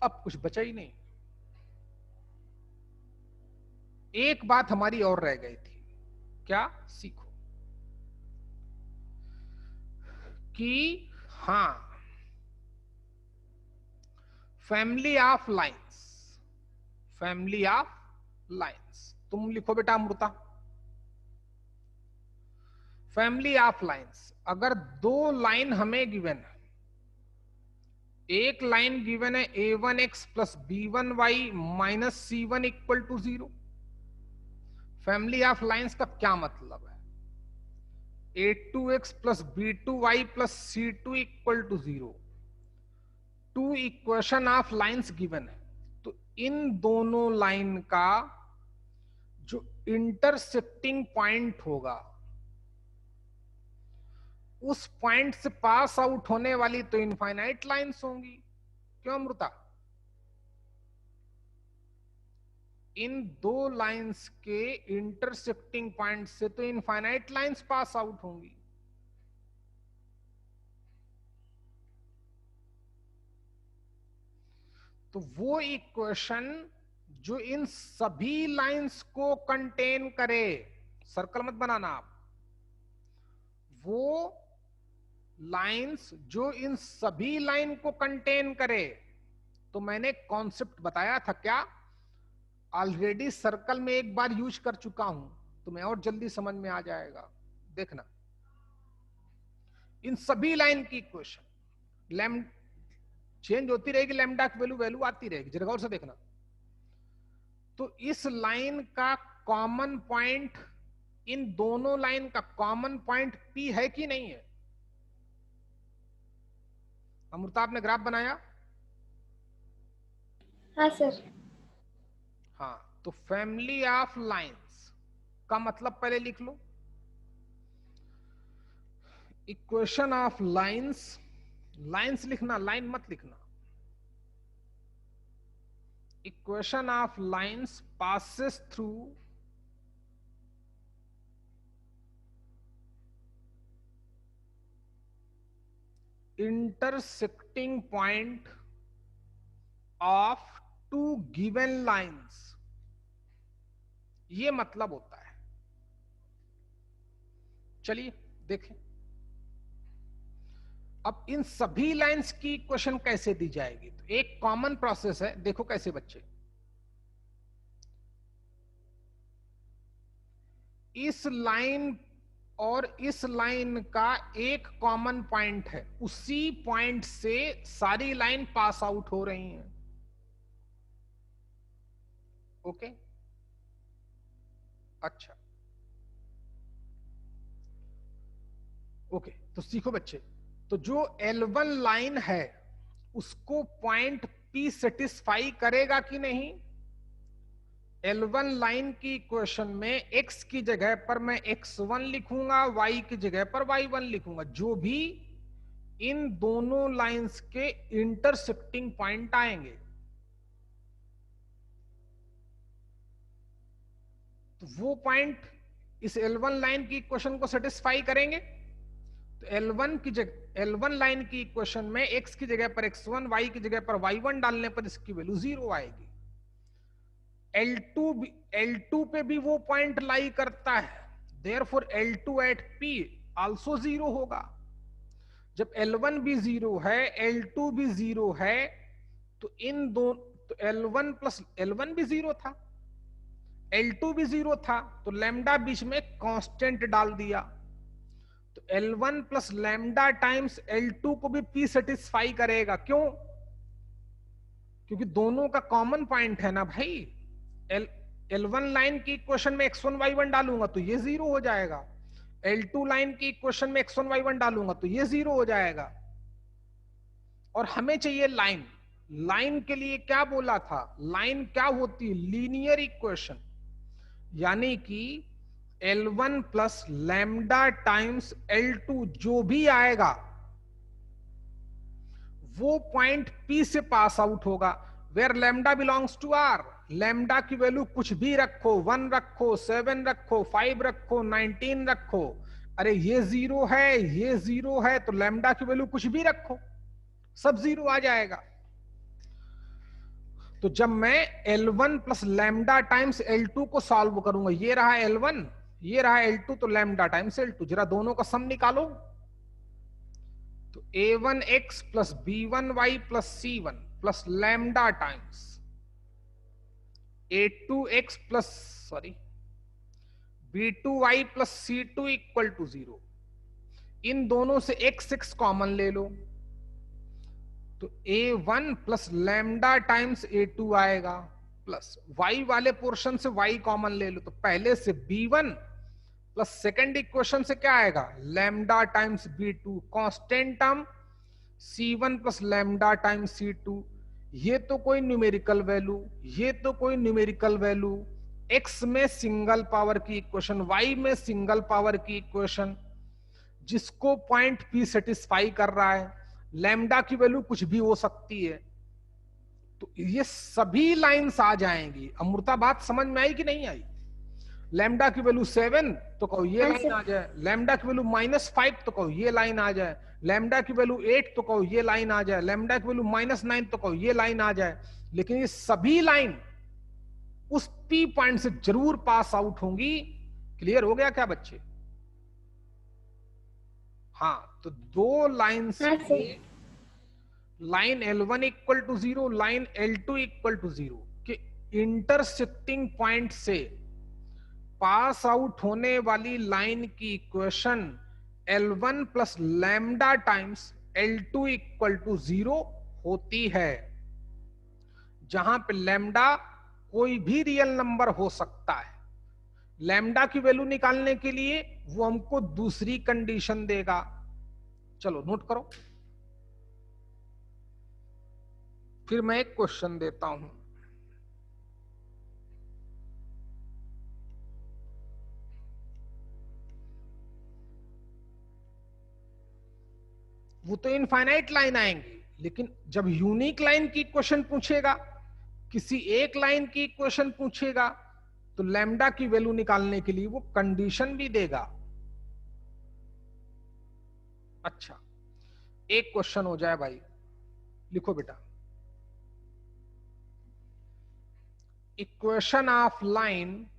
अब कुछ बचा ही नहीं। एक बात हमारी और रह गई थी, क्या? सीखो कि हां, family of lines, family of lines. तुम लिखो बेटा अमृता, फैमिली ऑफ लाइंस। अगर दो लाइन हमें गिवन है, एक लाइन गिवन है a1x plus b1y minus c1 equal to 0। Family of lines का क्या मतलब है? a2x plus b2y plus c2 equal to 0। Two equation of lines given है, तो इन दोनों लाइन का जो इंटरसेक्टिंग पॉइंट होगा, उस पॉइंट से पास आउट होने वाली तो इनफाइनाइट लाइंस होंगी। क्यों अमृता? इन दो लाइंस के इंटरसेक्टिंग पॉइंट से तो इनफाइनाइट लाइंस पास आउट होंगी। तो वो इक्वेशन जो इन सभी लाइंस को कंटेन करे, सर्कल मत बनाना आप, वो लाइंस जो इन सभी लाइन को कंटेन करे, तो मैंने कॉन्सेप्ट बताया था क्या? ऑलरेडी सर्कल में एक बार यूज कर चुका हूं, तुम्हें और जल्दी समझ में आ जाएगा। देखना, इन सभी लाइन की इक्वेशन लैम चेंज होती रहेगी, लैम्डा की वैल्यू आती रहेगी, जरा गौर से देखना। तो इस लाइन का कॉमन पॉइंट, इन दोनों लाइन का कॉमन पॉइंट P है कि नहीं है? अमृता आपने ग्राफ बनाया?
हाँ सर।
हाँ, तो फैमिली ऑफ लाइंस का मतलब पहले लिख लो। इक्वेशन ऑफ लाइंस, लाइंस लिखना, लाइन मत लिखना। Equation of lines passes through intersecting point of two given lines, ये मतलब होता है। चलिए देखें अब इन सभी लाइंस की इक्वेशन कैसे दी जाएगी। तो एक कॉमन प्रोसेस है, देखो कैसे बच्चे, इस लाइन और इस लाइन का एक कॉमन पॉइंट है, उसी पॉइंट से सारी लाइन पास आउट हो रही हैं। ओके, अच्छा, ओके, तो सीखो बच्चे। तो जो L1 लाइन है उसको पॉइंट P सेटिस्फाई करेगा कि नहीं। L1 लाइन की इक्वेशन में x की जगह पर मैं x1 लिखूंगा, y की जगह पर y1 लिखूंगा, जो भी इन दोनों लाइंस के इंटरसेक्टिंग पॉइंट आएंगे। तो वो पॉइंट इस L1 लाइन की इक्वेशन को सेटिस्फाई करेंगे। तो L1 लाइन की इक्वेशन में x की जगह पर x1, y की जगह पर y1 डालने पर इसकी वैल्यू 0 आएगी। L2 पे भी वो पॉइंट लाई करता है, therefore L2 eight P also 0 होगा। जब L1 भी 0 है, L2 भी 0 है, तो इन दो, तो L1 प्लस L1 भी 0 था, L2 भी 0 था, तो लैम्डा बीच में कांस्टेंट डाल दिया। तो L1 plus lambda times L2 को भी P सेटिस्फाई करेगा। क्यों? क्योंकि दोनों का कॉमन पॉइंट है ना भाई। L1 लाइन की इक्वेशन में x1 y1 डालूंगा तो ये 0 हो जाएगा, L2 लाइन की इक्वेशन में x1 y1 डालूंगा तो ये 0 हो जाएगा। और हमें चाहिए लाइन। लाइन के लिए क्या बोला था, लाइन क्या होती है, लीनियर इक्वेशन, यानी कि L1 plus lambda times L2 जो भी आएगा वो पॉइंट P से पास आउट होगा। Where lambda belongs to R, lambda की वैल्यू कुछ भी रखो, 1 रखो, 7 रखो, 5 रखो, 19 रखो, अरे ये 0 है, ये 0 है, तो लैम्डा की वैल्यू कुछ भी रखो, सब 0 आ जाएगा। तो जब मैं L1 plus lambda times L2 को सॉल्व करूंगा, ये रहा L1, ये रहा L2, तो लैम्डा टाइम्स L2, जरा दोनों का सम निकालो। तो A1x plus B1y plus C1 plus lambda times A2x plus B2y plus C2 equal to 0। इन दोनों से x कॉमन ले लो, तो A1 plus lambda times A2 आएगा, प्लस y वाले पोर्शन से y कॉमन ले लो, तो पहले से B1 प्लस सेकेंड इक्वेशन से क्या आएगा, lambda times B2, constant term C1 plus lambda times C2। ये तो कोई न्यूमेरिकल वैल्यू, ये तो कोई न्यूमेरिकल वैल्यू, x में सिंगल पावर की इक्वेशन, y में सिंगल पावर की इक्वेशन, जिसको पॉइंट P सेटिस्फाई कर रहा है। लैम्डा की वैल्यू कुछ भी हो सकती है, तो ये सभी लाइंस आ जाएंगी। अमृता बात समझ में आई कि नहीं आई? लैम्डा की वैल्यू 7 तो कहो ये लाइन आ जाए, लैम्डा की वैल्यू -5 तो कहो ये लाइन आ जाए, लैम्डा की वैल्यू 8 तो कहो ये लाइन आ जाए, लैम्डा की वैल्यू -9 तो कहो ये लाइन आ जाए। लेकिन ये सभी लाइन उस P पॉइंट से जरूर पास आउट होंगी। क्लियर हो गया क्या बच्चे? हाँ, तो दो lines line L1 equal to 0, line L2 equal to 0 के इंटरसेक्टिंग पॉइंट से पास आउट होने वाली लाइन की equation L1 plus lambda times L2 equal to 0 होती है, जहां पे लैम्डा कोई भी रियल नंबर हो सकता है। लैम्डा की वैल्यू निकालने के लिए वो हमको दूसरी कंडीशन देगा। चलो नोट करो, फिर मैं एक क्वेश्चन देता हूं। वो तो इनफाइनाइट लाइन आएंगी, लेकिन जब यूनिक लाइन की इक्वेशन पूछेगा, किसी एक लाइन की इक्वेशन पूछेगा, तो लैम्डा की वैल्यू निकालने के लिए वो कंडीशन भी देगा। अच्छा, एक क्वेश्चन हो जाए भाई, लिखो बेटा, equation of line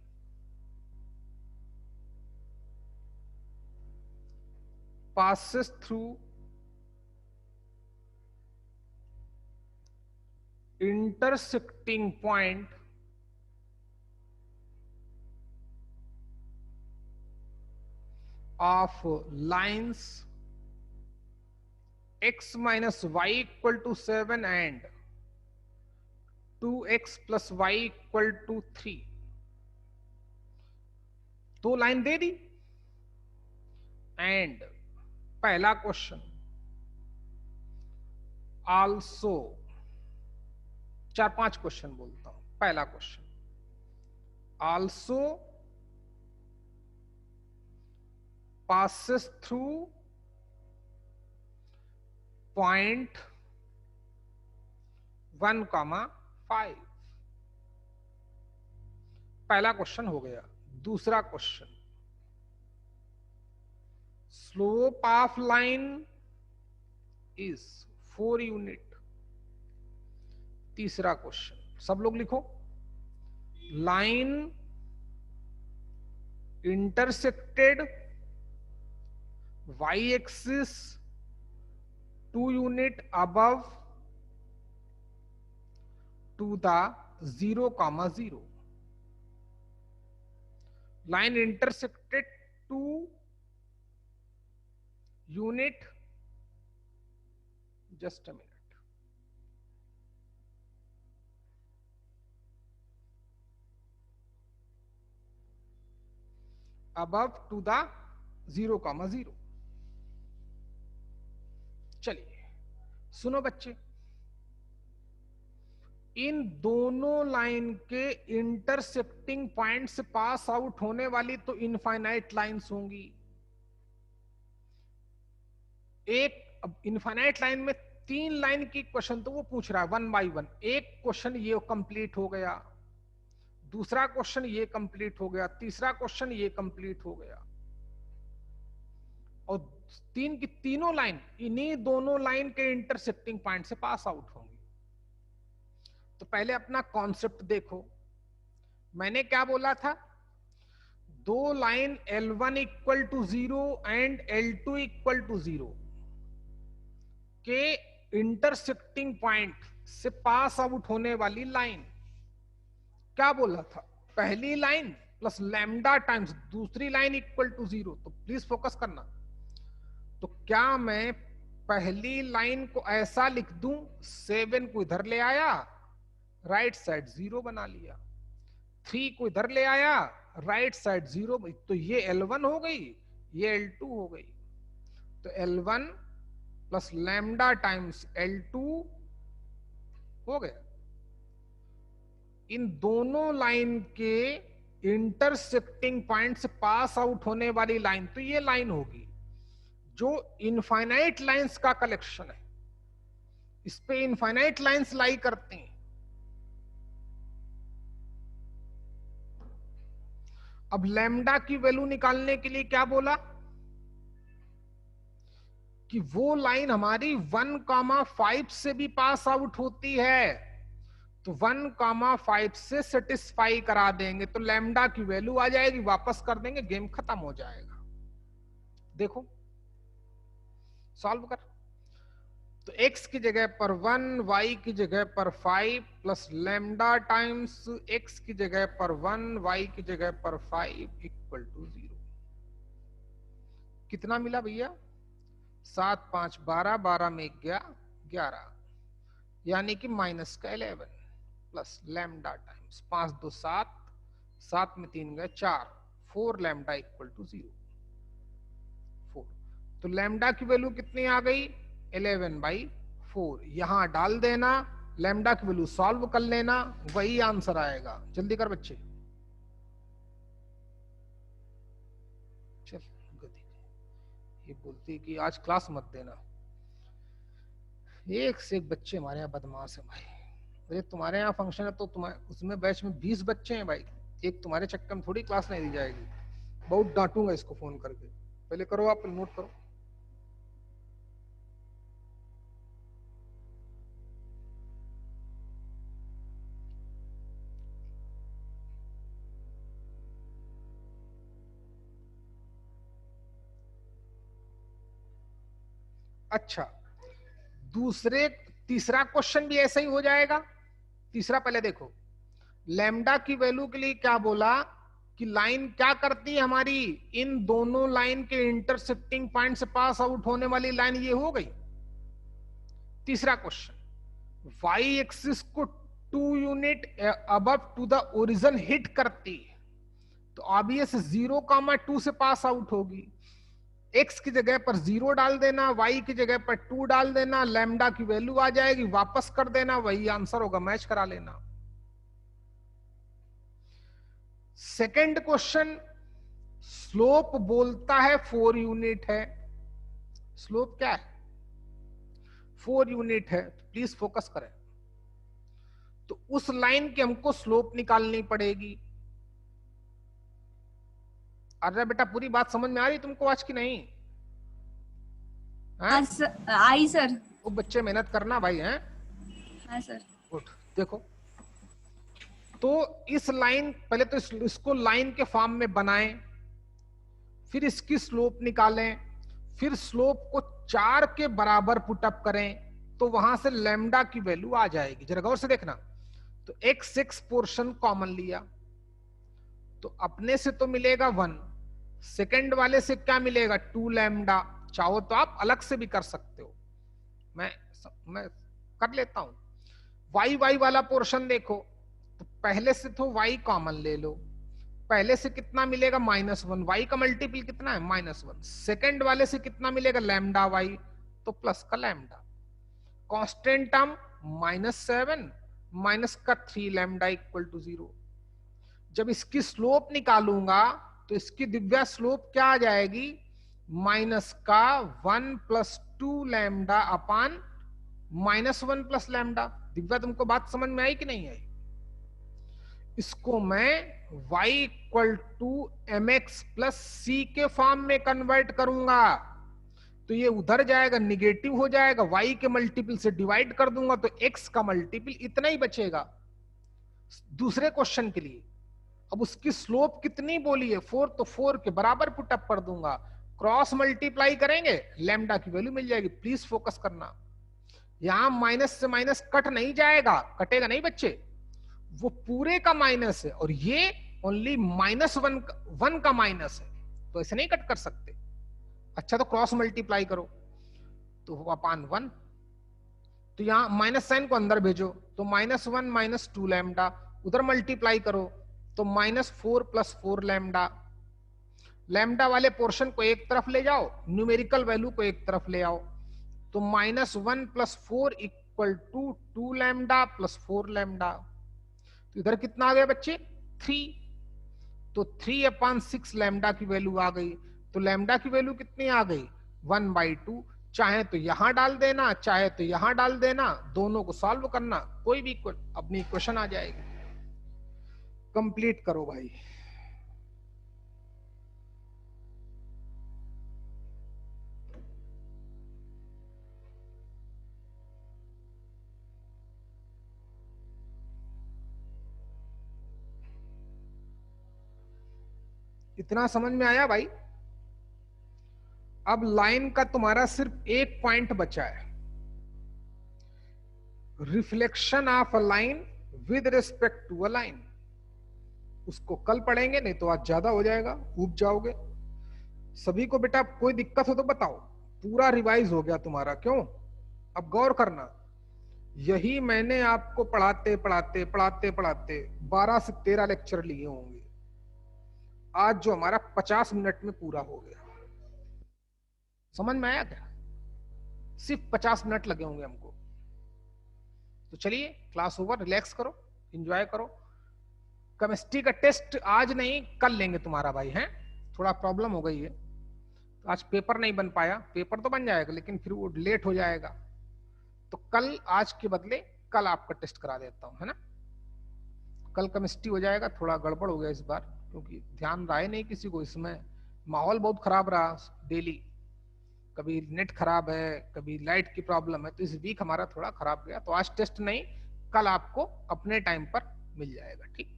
passes through intersecting point of lines x minus y equal to 7 and 2x plus y equal to 3। दो लाइन दे दी। एंड पहला क्वेश्चन आल्सो, 4-5 क्वेश्चन बोलता हूं। पहला question also passes through point 1,5। पहला question हो गया। दूसरा question slope of line is 4 unit. तीसरा क्वेश्चन सब लोग लिखो, line intersected y axis 2 unit above to the 0,0। line intersected 2 unit, just a minute, above to the 0,0। चलिए सुनो बच्चे, इन दोनों लाइन के इंटरसेक्टिंग पॉइंट से पास आउट होने वाली तो इनफाइनाइट लाइंस होंगी। एक इनफाइनाइट लाइन में 3 लाइन की क्वेश्चन तो वो पूछ रहा है 1 बाई 1। एक क्वेश्चन ये कंप्लीट हो गया, दूसरा क्वेश्चन ये कंप्लीट हो गया, तीसरा क्वेश्चन ये कंप्लीट हो गया, और 3 की तीनों लाइन इन्हीं दोनों लाइन के इंटरसेक्टिंग पॉइंट से पास आउट होंगी। तो पहले अपना कॉन्सेप्ट देखो, मैंने क्या बोला था, दो line L1 equal to 0 and L2 equal to 0 के इंटरसेक्टिंग पॉइंट से पास आउट होने वाली लाइन, क्या बोला था, पहली लाइन प्लस लैम्डा टाइम्स दूसरी लाइन इक्वल टू 0। तो प्लीज फोकस करना। तो क्या मैं पहली लाइन को ऐसा लिख दूं, 7 को इधर ले आया, राइट साइड 0 बना लिया, 3 को इधर ले आया, राइट साइड 0, तो ये L1 हो गई, ये L2 हो गई। तो L1 plus lambda times L2 हो गया। इन दोनों लाइन के इंटरसेक्टिंग पॉइंट से पास आउट होने वाली लाइन तो ये लाइन होगी जो इनफाइनाइट लाइंस का कलेक्शन है। इस पे इनफाइनाइट लाइंस लाई करती हैं। अब लैम्डा की वैल्यू निकालने के लिए क्या बोला कि वो लाइन हमारी 1,5 से भी पास आउट होती है, तो 1,5 से सेटिस्फाई करा देंगे तो लैम्डा की वैल्यू आ जाएगी, वापस कर देंगे, गेम खत्म हो जाएगा। देखो सॉल्व कर, तो x की जगह पर 1, y की जगह पर 5 प्लस लैम्डा टाइम्स x की जगह पर 1, y की जगह पर 5 इक्वल टू 0। कितना मिला भैया, 7 5 12, 12 में 11, यानी कि माइनस का 11 प्लस लैम्डा टाइम्स 5 2 7, 7 में 3 गए 4, 4 लैम्डा इक्वल टू 0, 4। तो लैम्डा की वैल्यू कितनी आ गई, 11/4। यहां डाल देना, लैम्डा की वैल्यू सॉल्व कर लेना, वही आंसर आएगा। जल्दी कर बच्चे, चल गति। ये बोलती है कि आज क्लास मत देना, एक से एक बच्चे हमारे यहाँ बदमाश है भाई। अरे तुम्हारे यहाँ फंक्शन है तो तुम्हारे उसमें बैच में 20 बच्चे हैं भाई, एक तुम्हारे चक्कर में थोड़ी क्लास नहीं दी जाएगी। बहुत डांटूंगा इसको फोन करके। पहले करो, आप नोट करो। अच्छा, तीसरा क्वेश्चन भी ऐसा ही हो जाएगा। तीसरा पहले देखो, लैम्डा की वैल्यू के लिए क्या बोला कि लाइन क्या करती है हमारी, इन दोनों लाइन के इंटरसेक्टिंग पॉइंट से पास आउट होने वाली लाइन ये हो गई। तीसरा क्वेश्चन, वाई एक्सिस को 2 unit above to the origin hit करती है, तो ऑब्वियस 0,2 से पास आउट होगी। x की जगह पर 0 डाल देना, y की जगह पर 2 डाल देना, लैम्डा की वैल्यू आ जाएगी, वापस कर देना, वही आंसर होगा, मैच करा लेना। सेकंड क्वेश्चन, स्लोप बोलता है 4 यूनिट है। स्लोप क्या है? 4 यूनिट है। प्लीज फोकस करें। तो उस लाइन की हमको स्लोप निकालनी पड़ेगी। अरे बेटा, पूरी बात समझ में आ रही तुमको आज की नहीं?
आई सर।
वो बच्चे मेहनत करना भाई हैं।
हाँ सर।
गुड। देखो, तो इस लाइन, पहले तो इसको लाइन के फॉर्म में बनाएं, फिर इसकी स्लोप निकालें, फिर स्लोप को 4 के बराबर पुटअप करें, तो वहां से लैम्डा की वैल्यू आ जाएगी। जरा गौर से देखना। तो x6 पोर्शन कॉमन लिया, तो अपने से तो मिलेगा 1, सेकंड वाले से क्या मिलेगा 2 लैम्डा। चाहो तो आप अलग से भी कर सकते हो, मैं कर लेता हूं। y वाला पोर्शन देखो, तो पहले से तो y कॉमन ले लो, पहले से कितना मिलेगा -1, y का मल्टीपल कितना है -1। सेकंड वाले से कितना मिलेगा लैम्डा y, तो प्लस का लैम्डा। कांस्टेंट टर्म -7 माइनस का 3 लैम्डा इक्वल टू 0। जब इसकी स्लोप निकालूंगा तो इसकी दिव्या स्लोप क्या आ जाएगी, माइनस का 1 + 2 लैम्डा अपान -1 + लैम्डा। दिव्या, तुमको बात समझ में आई कि नहीं आई? इसको मैं y = mx + c के फॉर्म में कन्वर्ट करूंगा, तो ये उधर जाएगा, निगेटिव हो जाएगा, y के मल्टीपल से डिवाइड कर दूंगा, तो x का मल्टीपल इतना ही बचेगा। दूसरे क्वेश्चन के लिए अब उसकी स्लोप कितनी बोली है 4, तो 4 के बराबर पुटअप कर दूंगा, क्रॉस मल्टीप्लाई करेंगे, लैम्डा की वैल्यू मिल जाएगी। प्लीज फोकस करना, यहां माइनस से माइनस कट नहीं जाएगा, कटेगा नहीं बच्चे, वो पूरे का माइनस है, और ये ओनली -1 का माइनस है, तो ऐसे नहीं कट कर सकते। अच्छा, तो क्रॉस मल्टीप्लाई करो, तो अपान 1, तो यहां माइनस साइन को अंदर भेजो, तो -1 - 2 लैम्डा, उधर मल्टीप्लाई करो तो -4 + 4 लैम्डा। लैम्डा वाले पोर्शन को एक तरफ ले जाओ, न्यूमेरिकल वैल्यू को एक तरफ ले आओ, तो -1 + 4 = 2 लैम्डा + 4 लैम्डा। तो इधर कितना आ गया बच्चे 3, तो 3/6 लैम्डा की वैल्यू आ गई। तो लैम्डा की वैल्यू कितनी आ गई 1/2। चाहे तो यहां डाल देना, चाहे तो यहां डाल देना, दोनों को सॉल्व करना, कोई भी अपनी इक्वेशन आ जाएगी। कंप्लीट करो भाई। इतना समझ में आया भाई? अब लाइन का तुम्हारा सिर्फ एक पॉइंट बचा है, reflection of a line with respect to a line. उसको कल पढ़ेंगे, नहीं तो आज ज्यादा हो जाएगा, ऊब जाओगे। सभी को बेटा कोई दिक्कत हो तो बताओ, पूरा रिवाइज हो गया तुम्हारा। क्यों? अब गौर करना, यही मैंने आपको पढ़ाते पढ़ाते 12 से 13 लेक्चर लिए होंगे, आज जो हमारा 50 मिनट में पूरा हो गया। समझ में आया क्या? सिर्फ 50 मिनट लगे होंगे हमको। तो चलिए, क्लास ओवर, रिलैक्स करो, एंजॉय करो। केमिस्ट्री का टेस्ट आज नहीं कल लेंगे तुम्हारा भाई, हैं? थोड़ा प्रॉब्लम हो गई है, तो आज पेपर नहीं बन पाया। पेपर तो बन जाएगा लेकिन फिर वो लेट हो जाएगा, तो कल आज के बदले कल आपका टेस्ट करा देता हूं, है ना। कल केमिस्ट्री हो जाएगा, थोड़ा गड़बड़ हो गया इस बार क्योंकि ध्यान रहा नहीं किसी को, इसमें माहौल बहुत खराब रहा डेली, कभी नेट खराब है, कभी लाइट की प्रॉब्लम है, तो इस वीक हमारा थोड़ा खराब गया। तो आज टेस्ट नहीं, कल आपको अपने टाइम पर मिल जाएगा, ठीक।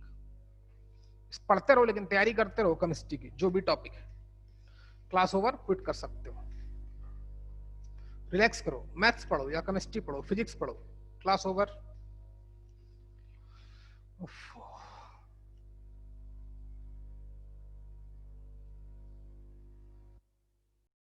पढ़ते रहो लेकिन तैयारी करते रहो केमिस्ट्री की, जो भी टॉपिक है। क्लास ओवर, क्विट कर सकते हो, रिलैक्स करो, मैथ्स पढ़ो या केमिस्ट्री पढ़ो, फिजिक्स पढ़ो, क्लास ओवर।